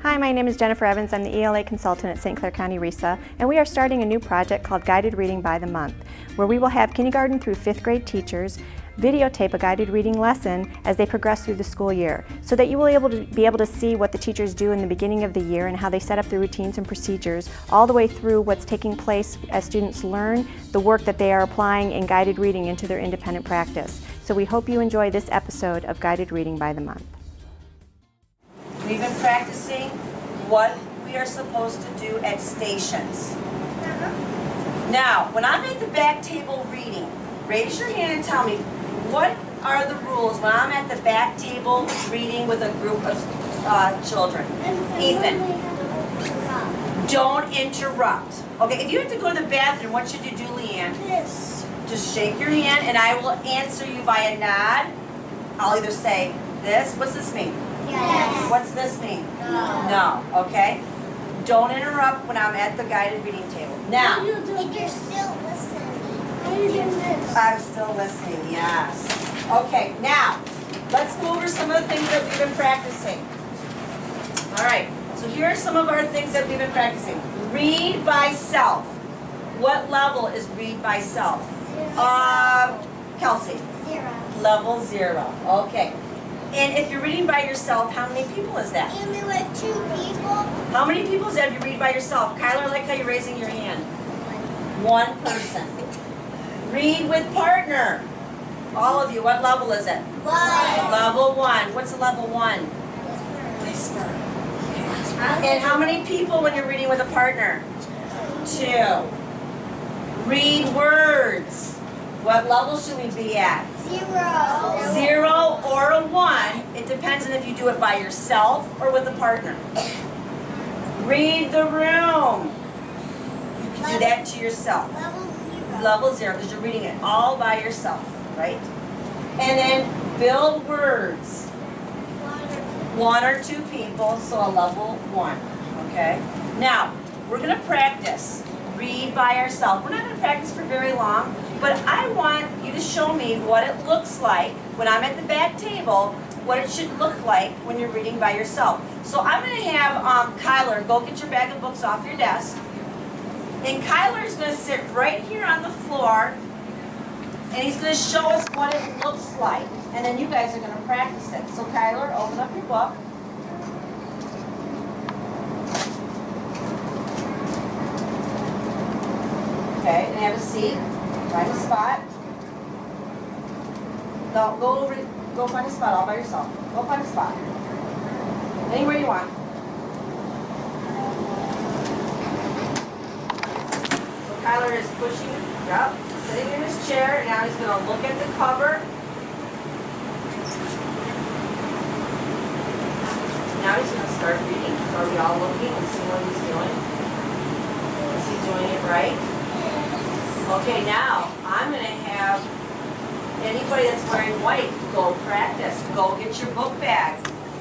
Hi, my name is Jennifer Evans. I'm the ELA consultant at St. Clair County RESA, and we are starting a new project called Guided Reading by the Month, where we will have kindergarten through 5th grade teachers videotape a guided reading lesson as they progress through the school year, so that you will be able to see what the teachers do in the beginning of the year and how they set up the routines and procedures, all the way through what's taking place as students learn the work that they are applying in guided reading into their independent practice. So we hope you enjoy this episode of Guided Reading by the Month. We've been practicing what we are supposed to do at stations. Now, when I'm at the back table reading, raise your hand and tell me, what are the rules when I'm at the back table reading with a group of children? Ethan. Don't interrupt. Okay, if you have to go to the bathroom, what should you do, Leanne? This. Just shake your hand and I will answer you by a nod. I'll either say this. What's this mean? Yes. What's this mean? No. No, okay? Don't interrupt when I'm at the guided reading table. Now, If you're still listening. How do you do this? I'm still listening, yes. Okay, now, let's go over some of the things that we've been practicing. All right, so here are some of our things that we've been practicing. Read by self. What level is read by self? Kelsey. 0. Level 0, okay. And if you're reading by yourself, how many people is that? Only with 2 people. How many people is that if you read by yourself? Kyler, I like how you're raising your hand. 1 person. Read with partner. All of you, what level is it? 1. Level 1. What's a level 1? Whisper. And how many people when you're reading with a partner? 2. Read words. What level should we be at? 0. 0 or a 1. It depends on if you do it by yourself or with a partner. Read the room. You can do that to yourself. Level 0. Level 0, because you're reading it all by yourself, right? And then build words. 1 or 2 people, so a level 1, okay? Now, we're going to practice read by ourselves. We're not going to practice for very long, but I want you to show me what it looks like when I'm at the back table, what it should look like when you're reading by yourself. So I'm going to have Kyler go get your bag of books off your desk. And Kyler is going to sit right here on the floor, and he's going to show us what it looks like. And then you guys are going to practice it. So Kyler, open up your book. Okay, and have a seat. Find a spot. No, go find a spot all by yourself. Go find a spot. Anywhere you want. So Kyler is pushing, sitting in his chair, and now he's going to look at the cover. Now he's going to start reading. So are we all looking and see what he's doing? Is he doing it right? Okay, now I'm going to have anybody that's wearing white go practice. Go get your book bag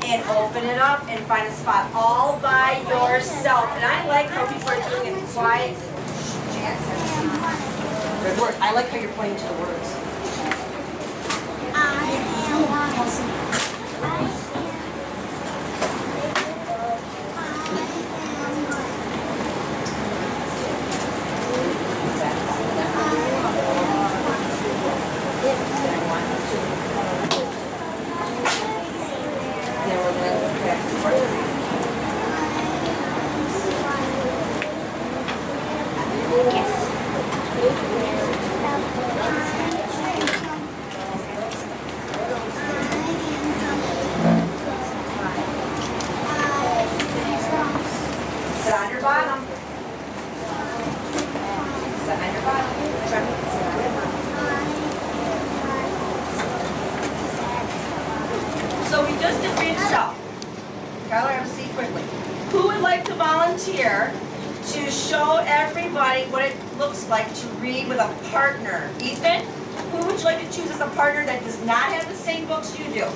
and open it up and find a spot all by yourself. And I like how people are doing it quiet. Good work. I like how you're pointing to the words. Sit on your bottom. Sit on your bottom. Sit on your bottom. So we just did read yourself. Kyler, have a seat quickly. Who would like to volunteer to show everybody what it looks like to read with a partner? Ethan, who would you like to choose as a partner that does not have the same books you do?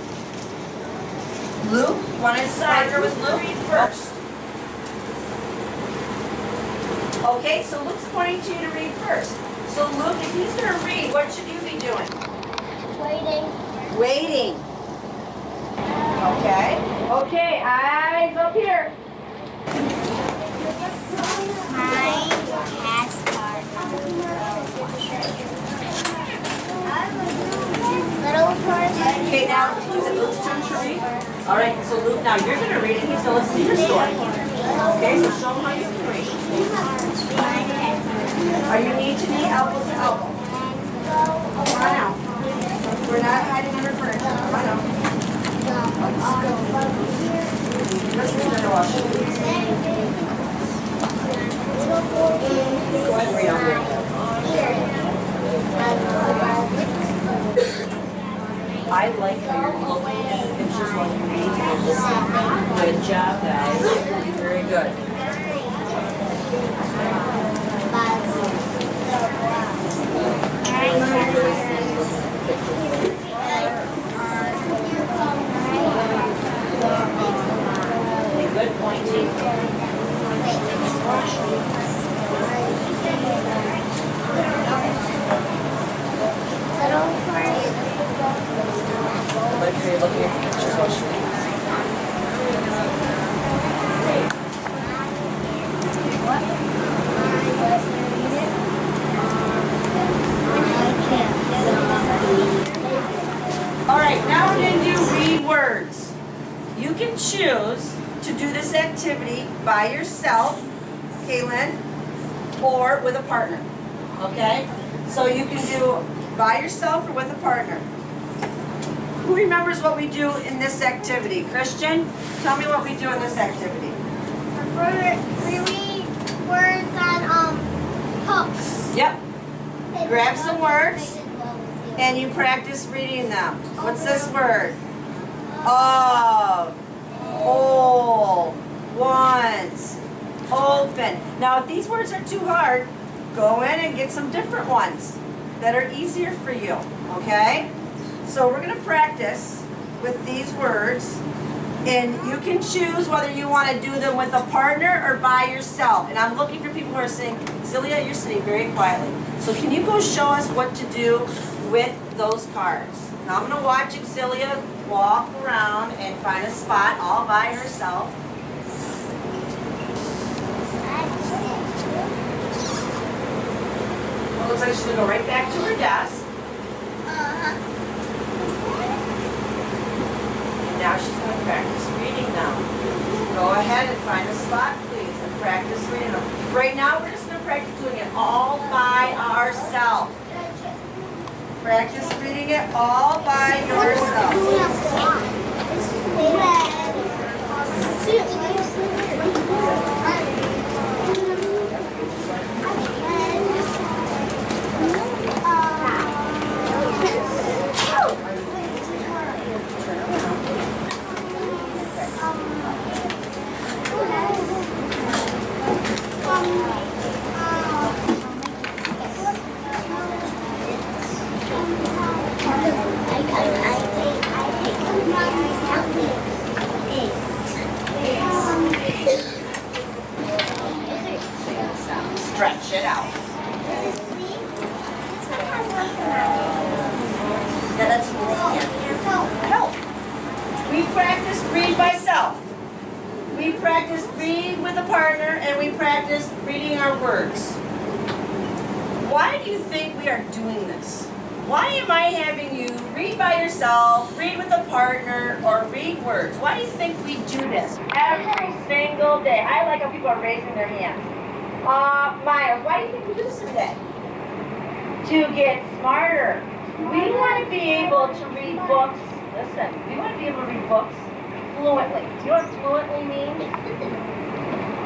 Luke, you want to partner with Luke? Read first. Okay, so Luke's pointing to you to read first. So Luke, if he's going to read, what should you be doing? Waiting. Waiting. Okay. Okay, eyes up here. Okay, now, is it Luke's turn to read? All right, so Luke, now you're going to read it. He's going to listen to your story. Okay, so show him how you can read. Are you knee to knee, elbow to elbow? Come on out. We're not hiding under furniture. Come on out. Listen to the wash. Go ahead and read on there. I like how you're looking at the pictures while you read and listening. Good job, guys. Very good. Good pointing. Like how you're looking at the pictures while she reads. All right, now we're going to do read words. You can choose to do this activity by yourself, Kaylin, or with a partner. Okay? So you can do by yourself or with a partner. Who remembers what we do in this activity? Christian, tell me what we do in this activity. We read words on hooks. Yep. Grab some words and you practice reading them. What's this word? Of, whole, once, open. Now if these words are too hard, go in and get some different ones that are easier for you, okay? So we're going to practice with these words, and you can choose whether you want to do them with a partner or by yourself. And I'm looking for people who are saying, Zelia, you're sitting very quietly. So can you go show us what to do with those cards? Now I'm going to watch Zelia walk around and find a spot all by herself. Well, it looks like she's going to go right back to her desk. Now she's going to practice reading them. Go ahead and find a spot, please, and practice reading them. Right now, we're just going to practice doing it all by ourselves. Practice reading it all by yourself. Stretch it out. Yeah, that's help. We practice read by self. We practice read with a partner, and we practice reading our words. Why do you think we are doing this? Why am I having you read by yourself, read with a partner, or read words? Why do you think we do this every single day? I like how people are raising their hands. Miles, why do you think we do this every day? To get smarter. We want to be able to read books. Listen, we want to be able to read books fluently. Do you know what fluently means?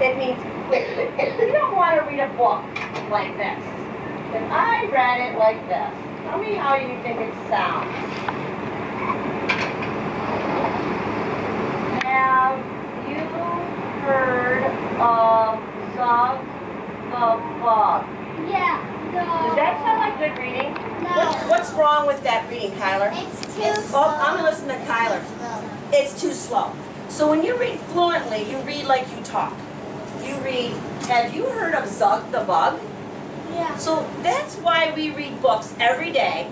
It means quickly. You don't want to read a book like this. If I read it like this, tell me how you think it sounds. Have you heard of Zug the Bug? Yeah. Does that sound like good reading? No. What's wrong with that reading, Kyler? It's too slow. Oh, I'm going to listen to Kyler. It's too slow. So when you read fluently, you read like you talk. You read, have you heard of Zug the Bug? Yeah. So that's why we read books every day,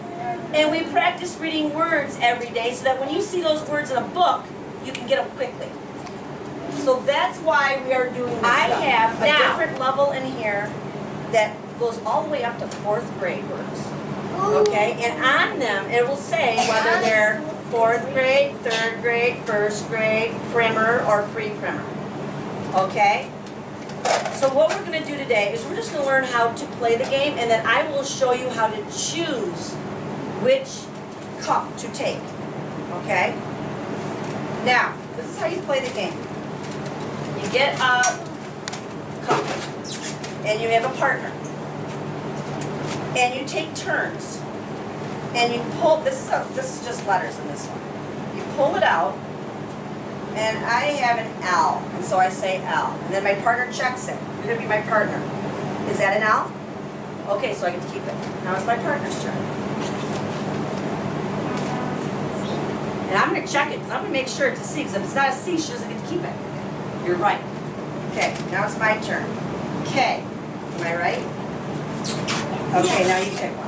and we practice reading words every day so that when you see those words in a book, you can get them quickly. So that's why we are doing this stuff. I have a different level in here that goes all the way up to 4th grade words. Okay, and on them it will say whether they're 4th grade, 3rd grade, 1st grade, primer, or pre-primer. Okay? So what we're going to do today is we're just going to learn how to play the game, and then I will show you how to choose which cup to take. Okay? Now, this is how you play the game. You get a cup, and you have a partner. And you take turns. And you pull, this is just letters in this one. You pull it out, and I have an L, and so I say L. And then my partner checks it. You're going to be my partner. Is that an L? Okay, so I get to keep it. Now it's my partner's turn. And I'm going to check it, because I'm going to make sure it's a C, because if it's not a C, she doesn't get to keep it. You're right. Okay, now it's my turn. K. Am I right? Okay, now you pick one.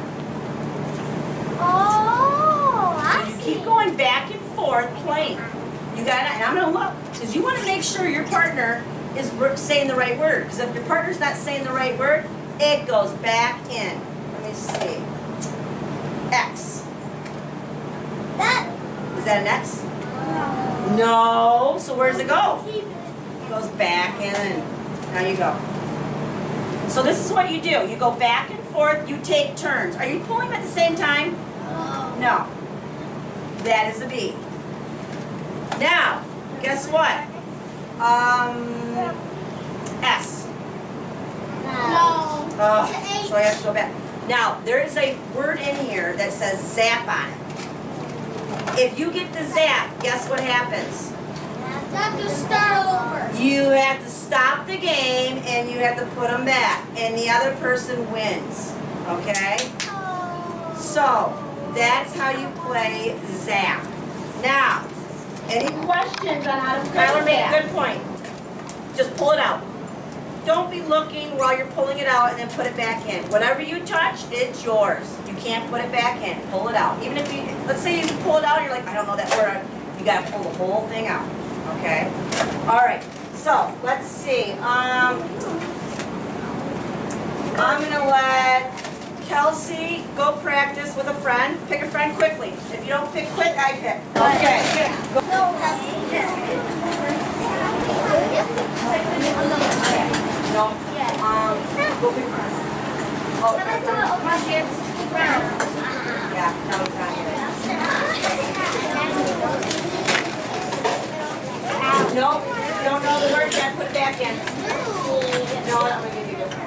Oh, So I you see. keep going back and forth playing. You got it, and I'm going to look, because you want to make sure your partner is saying the right word. Because if your partner's not saying the right word, it goes back in. Let me see. X. That. Is that an X? No. So where does it go? Keep it. It goes back in. Now you go. So this is what you do. You go back and forth. You take turns. Are you pulling at the same time? No. That is a B. Now, guess what? S. No. Oh, so I have to go back. Now, there is a word in here that says zap on it. If you get the zap, guess what happens? Have to start over. You have to stop the game and you have to put them back. And the other person wins. Okay? So, that's how you play zap. Now, any questions on how to play Kyler made a good point. Just pull it out. Don't be looking while you're pulling it out and then put it back in. Whatever you touch, it's yours. You can't put it back in. Pull it out. Even if you, let's say you pull it out and you're like, I don't know that word. You got to pull the whole thing out. Okay? All right. So, let's see. I'm going to let Kelsey go practice with a friend. Pick a friend quickly. If you don't pick quick, I pick. Okay. Go. No, that's No. Go pick friend. Oh, Come on, kids. yeah. No, it's not here. No, you don't know the word yet. Put it back in. No, I'm going to give you this one.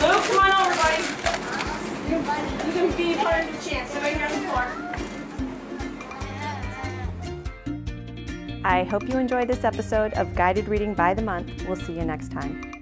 Luke, come on over, buddy. You can be part of the chance. Sit right here on the floor. I hope you enjoyed this episode of Guided Reading by the Month. We'll see you next time.